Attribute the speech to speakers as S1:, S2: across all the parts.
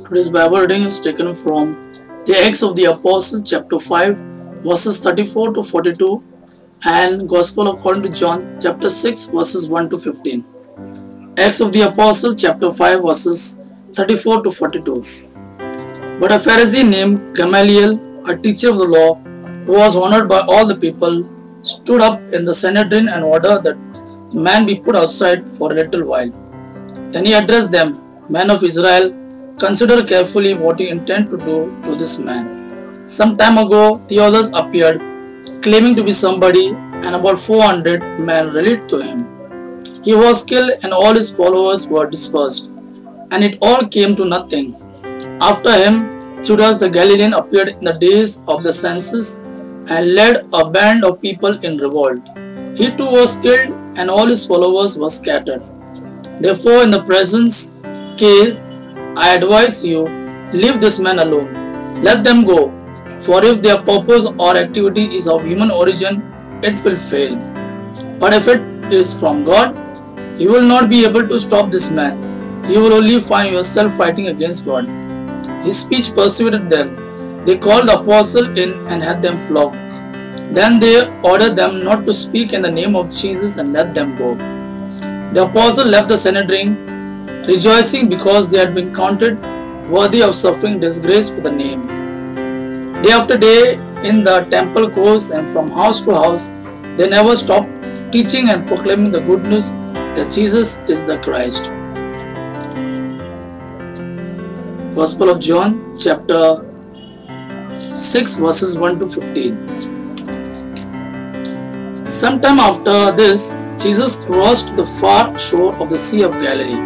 S1: Today's Bible reading is taken from the Acts of the Apostles, chapter 5, verses 34 to 42, and Gospel according to John, chapter 6, verses 1 to 15. Acts of the Apostles, chapter 5, verses 34 to 42. But a Pharisee named Gamaliel, a teacher of the law, who was honored by all the people, stood up in the Sanhedrin and ordered that the man be put outside for a little while. Then he addressed them, "Men of Israel, consider carefully what you intend to do to this man. Some time ago, Theophilus appeared, claiming to be somebody, and about 400 men rallied to him. He was killed and all his followers were dispersed, and it all came to nothing. After him, Judas the Galilean appeared in the days of the census and led a band of people in revolt. He too was killed and all his followers were scattered. Therefore, in the present case, I advise you, leave this man alone. Let them go, for if their purpose or activity is of human origin, it will fail. But if it is from God, you will not be able to stop this man. You will only find yourself fighting against God." His speech persuaded them. They called the apostle in and had them flogged. Then they ordered them not to speak in the name of Jesus and let them go. The apostle left the Sanhedrin, rejoicing because they had been counted worthy of suffering disgrace for the name. Day after day in the temple courts and from house to house, they never stopped teaching and proclaiming the good news that Jesus is the Christ. Gospel of John, chapter 6, verses 1 to 15. Sometime after this, Jesus crossed to the far shore of the Sea of Galilee,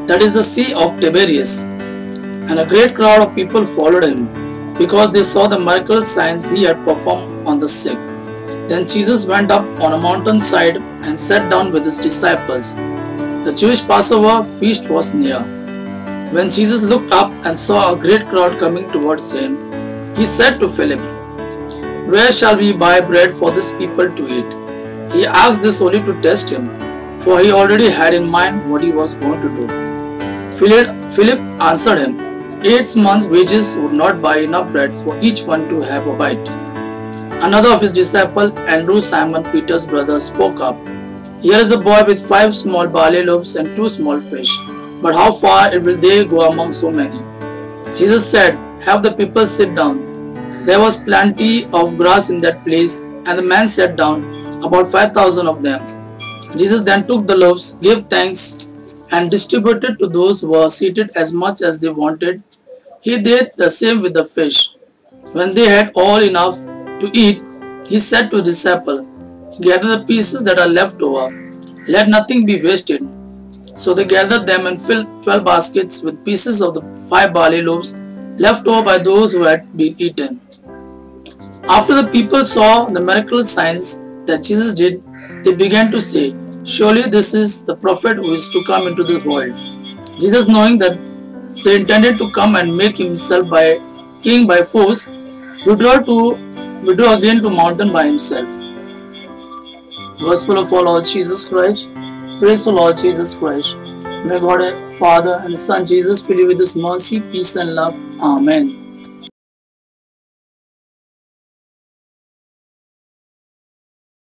S1: that is the Sea of Tiberias, and a great crowd of people followed him, because they saw the miraculous signs he had performed on the sick. Then Jesus went up on a mountainside and sat down with his disciples. The Jewish Passover feast was near. When Jesus looked up and saw a great crowd coming towards him, he said to Philip, "Where shall we buy bread for this people to eat?" He asked this only to test him, for he already had in mind what he was going to do. Philip answered him, 8 months' wages would not buy enough bread for each one to have a bite." Another of his disciples, Andrew, Simon Peter's brother, spoke up, "Here is a boy with 5 small barley loaves and 2 small fish, but how far will they go among so many?" Jesus said, "Have the people sit down." There was plenty of grass in that place, and the men sat down, about 5,000 of them. Jesus then took the loaves, gave thanks, and distributed to those who were seated as much as they wanted. He did the same with the fish. When they had all enough to eat, he said to his disciples, "Gather the pieces that are left over. Let nothing be wasted." So they gathered them and filled 12 baskets with pieces of the 5 barley loaves left over by those who had been eaten. After the people saw the miraculous signs that Jesus did, they began to say, "Surely this is the prophet who is to come into this world." Jesus, knowing that they intended to come and make himself king by force, withdrew again to mountain by himself. Gospel of our Lord Jesus Christ. Praise the Lord Jesus Christ. May God, Father and Son Jesus fill you with His mercy, peace and love. Amen.